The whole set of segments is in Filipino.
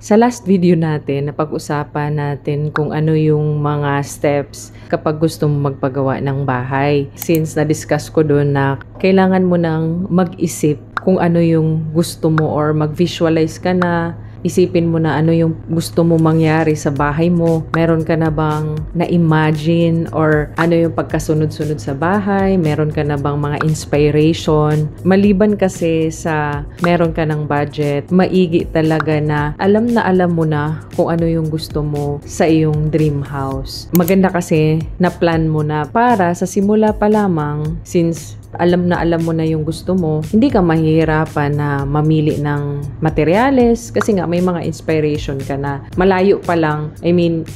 Sa last video natin, napag-usapan natin kung ano yung mga steps kapag gusto mo magpagawa ng bahay. Since na-discuss ko doon na kailangan mo nang mag-isip kung ano yung gusto mo or mag-visualize ka na, isipin mo na ano yung gusto mo mangyari sa bahay mo. Meron ka na bang na-imagine or ano yung pagkasunod-sunod sa bahay? Meron ka na bang mga inspiration? Maliban kasi sa meron ka ng budget, maigi talaga na alam mo na kung ano yung gusto mo sa iyong dream house. Maganda kasi na plan mo na para sa simula pa lamang, since alam mo na yung gusto mo, hindi ka mahihirapan na mamili ng materyales kasi nga may mga inspiration ka na. Malayo pa lang,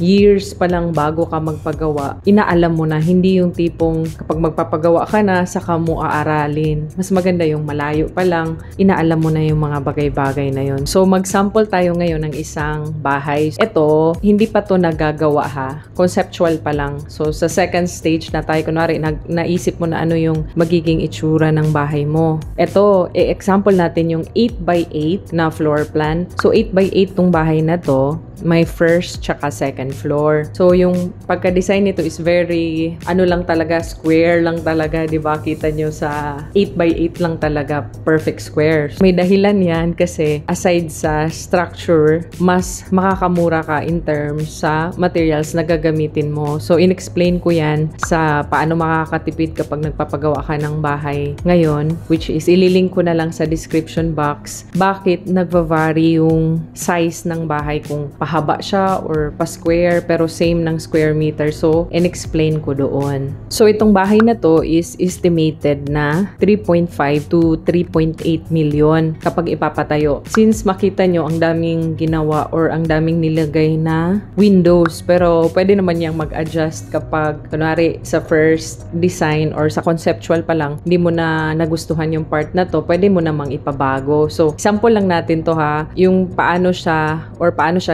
years pa lang bago ka magpagawa, inaalam mo na, hindi yung tipong kapag magpapagawa ka na, saka mo aaralin. Mas maganda yung malayo pa lang, inaalam mo na yung mga bagay-bagay na yun. So, mag-sample tayo ngayon ng isang bahay. Ito, hindi pa to nagagawa ha. Conceptual pa lang. So, sa second stage na tayo, kunwari, naisip mo na ano yung magiging itsura ng bahay mo. Ito, example natin yung 8x8 na floor plan. So, 8x8 tong bahay na to, may first tsaka second floor. So, yung pagka-design nito is very, lang talaga, square lang talaga, di ba? Kita nyo sa 8x8 lang talaga, perfect square. May dahilan yan kasi aside sa structure, mas makakamura ka in terms sa materials na gagamitin mo. So, in-explain ko yan sa paano makakatipid kapag nagpapagawa ka ng bahay ngayon, which is ililink ko na lang sa description box. Bakit nagva-vary yung size ng bahay, kung pahaba siya or pa-square pero same ng square meter. So, in-explain ko doon. So, itong bahay na to is estimated na 3.5 to 3.8 million kapag ipapatayo. Since makita nyo, ang daming ginawa or ang daming nilagay na windows, pero pwede naman yang mag-adjust kapag, kunwari, sa first design or sa conceptual pa lang, hindi mo na nagustuhan yung part na to, pwede mo namang ipabago. So, sample lang natin to ha, yung paano siya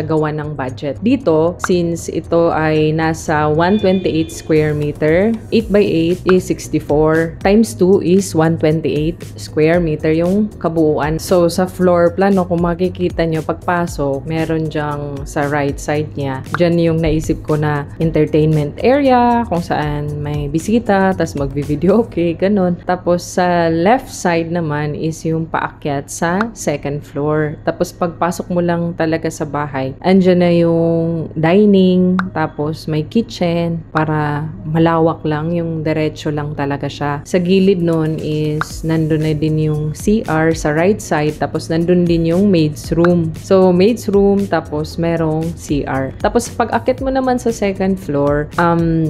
gawa ng budget. Dito, since ito ay nasa 128 square meter, 8x8 is 64, times 2 is 128 square meter yung kabuuan. So, sa floor plan, kung makikita nyo, pagpasok, meron dyang sa right side niya, dyan yung naisip ko na entertainment area, kung saan may bisita, tas magvi-video okay, ganun. Tapos, sa left side naman is yung paakyat sa second floor. Tapos, pagpasok mo lang talaga sa bahay, andyan na yung dining, tapos may kitchen, para malawak lang, yung diretso lang talaga siya. Sa gilid nun is, nandun na din yung CR sa right side, tapos nandun din yung maid's room. So, maid's room, tapos merong CR. Tapos, pag akit mo naman sa second floor,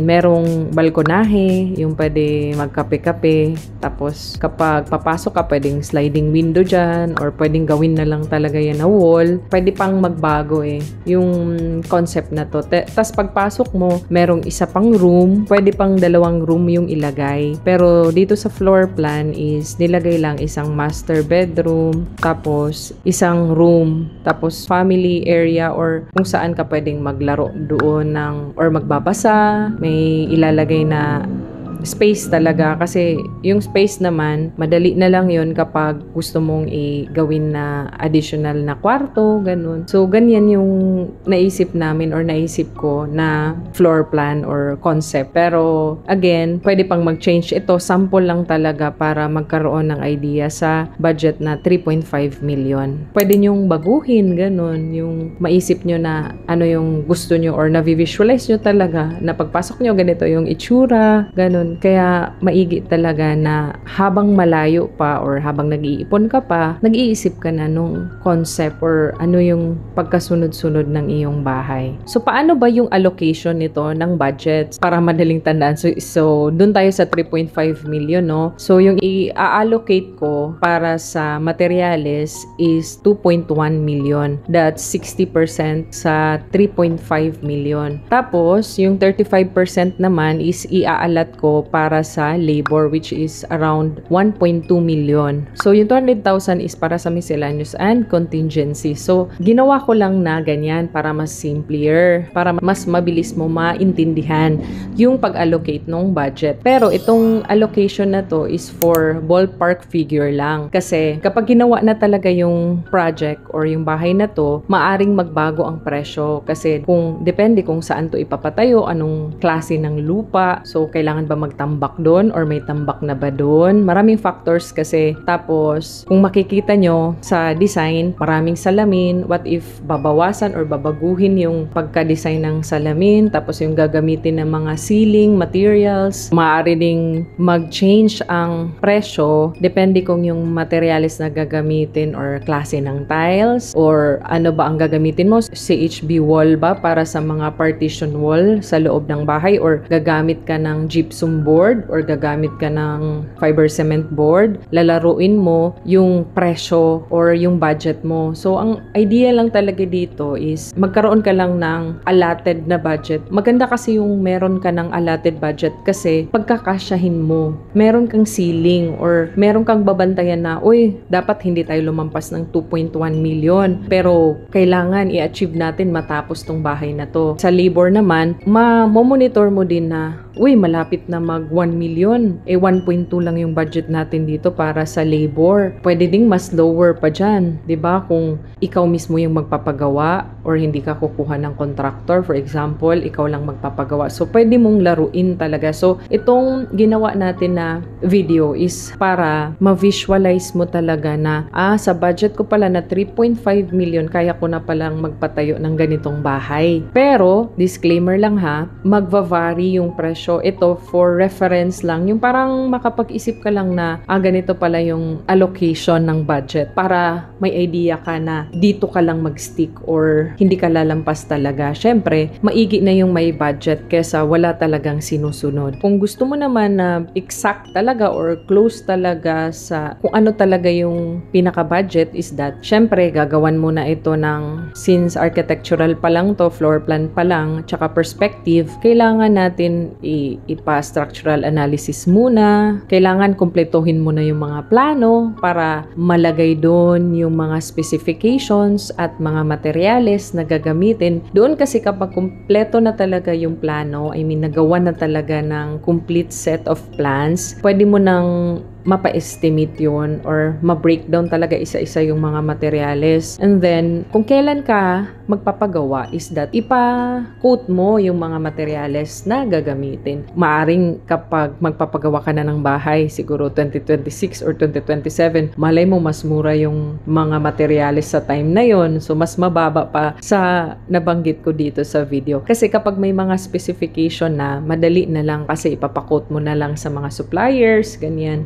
merong balkonahe, yung pwede magkape-kape. Tapos, kapag papasok ka, pwedeng sliding window dyan, or pwedeng gawin na lang talaga yan na wall. Pwede pang magbago yung concept na to. Tapos pagpasok mo, merong isa pang room, pwede pang 2 room yung ilagay. Pero dito sa floor plan is nilagay lang isang master bedroom, tapos isang room, tapos family area or kung saan ka pwedeng maglaro doon or magbabasa, may ilalagay na space talaga, kasi yung space naman, madali na lang yun kapag gusto mong gawin na additional na kwarto, ganun. So, ganyan yung naisip namin or naisip ko na floor plan or concept. Pero, again, pwede pang mag-change ito. Sample lang talaga para magkaroon ng idea sa budget na 3.5 million. Pwede nyong baguhin, ganun. Yung maisip nyo na ano yung gusto nyo or na-visualize nyo talaga na pagpasok nyo, ganito yung itsura, ganun. Kaya maigi talaga na habang malayo pa or habang nag-iipon ka pa, nag-iisip ka na nung concept or ano yung pagkasunod-sunod ng iyong bahay. So, paano ba yung allocation nito ng budget para madaling tandaan? So dun tayo sa 3.5 million, no? So, yung i-allocate ko para sa materyales is 2.1 million. That's 60% sa 3.5 million. Tapos, yung 35% naman is i-aalat ko nito para sa labor, which is around 1.2 million. So yung 200,000 is para sa miscellaneous and contingency. So ginawa ko lang na ganyan para mas simpler, para mas mabilis mo maintindihan yung pag-allocate ng budget. Pero itong allocation na to is for ballpark figure lang. Kasi kapag ginawa na talaga yung project or yung bahay na to, maaring magbago ang presyo. Kasi depende kung saan to ipapatayo, anong klase ng lupa. So, kailangan ba magtambak doon or may tambak na ba doon? Maraming factors kasi. Tapos, kung makikita nyo sa design, maraming salamin. What if babawasan or babaguhin yung pagka-design ng salamin? Tapos, yung gagamitin ng mga ceiling materials. Maaari ding mag-change ang presyo. Depende kung yung materials na gagamitin or klase ng tiles or ano ba ang gagamitin mo. CHB wall ba para sa mga partition wall sa loob ng bahay or gagamit ka ng gypsum board or gagamit ka ng fiber cement board, lalaruin mo yung presyo or yung budget mo. So, ang idea lang talaga dito is magkaroon ka lang ng allotted na budget. Maganda kasi yung meron ka ng allotted budget kasi pagkakasyahin mo, meron kang ceiling or meron kang babantayan na, uy, dapat hindi tayo lumampas ng 2.1 million pero kailangan i-achieve natin matapos tong bahay na to. Sa labor naman, ma-monitor mo din na, uy, malapit na mag 1 million. 1.2 lang yung budget natin dito para sa labor. Pwede ding mas lower pa dyan. 'Di ba? Kung ikaw mismo yung magpapagawa or hindi ka kukuha ng contractor, for example, ikaw lang magpapagawa. So, pwede mong laruin talaga. So, itong ginawa natin na video is para ma-visualize mo talaga na, sa budget ko pala na 3.5 million, kaya ko na palang magpatayo ng ganitong bahay. Pero, disclaimer lang ha, magva-vary yung presyo. Ito for reference lang, yung parang makapag-isip ka lang na ganito pala yung allocation ng budget para may idea ka na dito ka lang mag-stick or hindi ka lalampas talaga. Syempre, maigi na yung may budget kesa wala talagang sinusunod. Kung gusto mo naman na exact talaga or close talaga sa kung ano talaga yung pinaka-budget is that, syempre, gagawan mo na ito ng, since architectural pa lang to, floor plan pa lang, tsaka perspective, kailangan natin ipa-structural analysis muna. Kailangan kumpletuhin mo na yung mga plano para malagay doon yung mga specifications at mga materyales na gagamitin. Doon kasi kapag kumpleto na talaga yung plano, I mean, nagawa na talaga ng complete set of plans, pwede mo nang mapa-estimate yun or ma-breakdown talaga isa-isa yung mga materyales. And then, kung kailan ka magpapagawa is that ipa-quote mo yung mga materyales na gagamitin. Maaring kapag magpapagawa ka na ng bahay, siguro 2026 or 2027, malay mo mas mura yung mga materyales sa time na yon. So, mas mababa pa sa nabanggit ko dito sa video. Kasi kapag may mga specification na, madali na lang kasi ipapakot mo na lang sa mga suppliers, ganyan.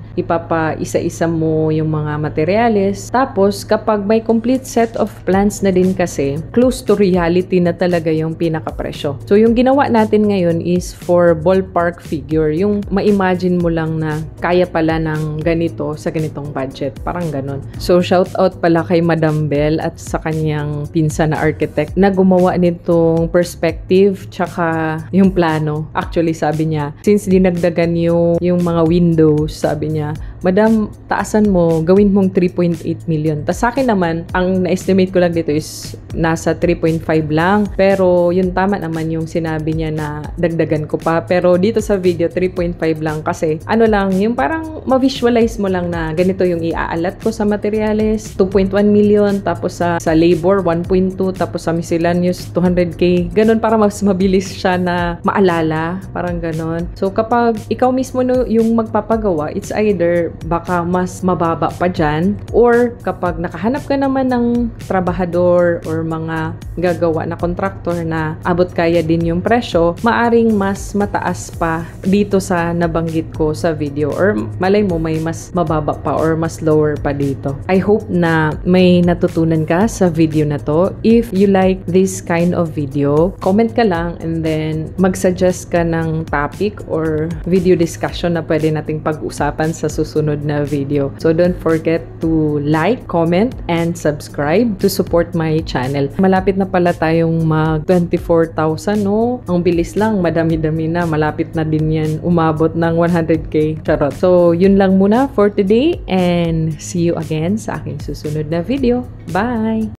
Isa-isa mo yung mga materyales. Tapos, kapag may complete set of plans na din kasi, close to reality na talaga yung pinaka-presyo. So, yung ginawa natin ngayon is for ballpark figure. Yung ma-imagine mo lang na kaya pala ng ganito sa ganitong budget. Parang ganun. So, shout out pala kay Madam Bell at sa kanyang pinsan na architect na gumawa nitong perspective tsaka yung plano. Actually, sabi niya, since dinagdagan yung mga windows, sabi niya, Madam, taasan mo, gawin mong 3.8 million. Tas sa akin naman, ang na-estimate ko lang dito is nasa 3.5 lang. Pero yung tama naman yung sinabi niya na dagdagan ko pa. Pero dito sa video, 3.5 lang kasi ano lang, yung parang ma-visualize mo lang na ganito yung iaalat ko sa materials, 2.1 million, tapos sa labor, 1.2, tapos sa miscellaneous, 200K. Ganon para mas mabilis siya na maalala. Parang ganon. So kapag ikaw mismo yung magpapagawa, it's either baka mas mababa pa dyan or kapag nakahanap ka naman ng trabahador or mga gagawa na contractor na abot kaya din yung presyo, maaring mas mataas pa dito sa nabanggit ko sa video or malay mo may mas mababa pa or mas lower pa dito. I hope na may natutunan ka sa video na to. If you like this kind of video, comment ka lang and then mag-suggest ka ng topic or video discussion na pwede nating pag-usapan sa susunod susunod na video. So don't forget to like, comment, and subscribe to support my channel. Malapit na pala tayong mag 24,000, no? Ang bilis lang, madami-dami na. Malapit na din yan umabot ng 100k. Charot. So yun lang muna for today and see you again sa aking susunod na video. Bye!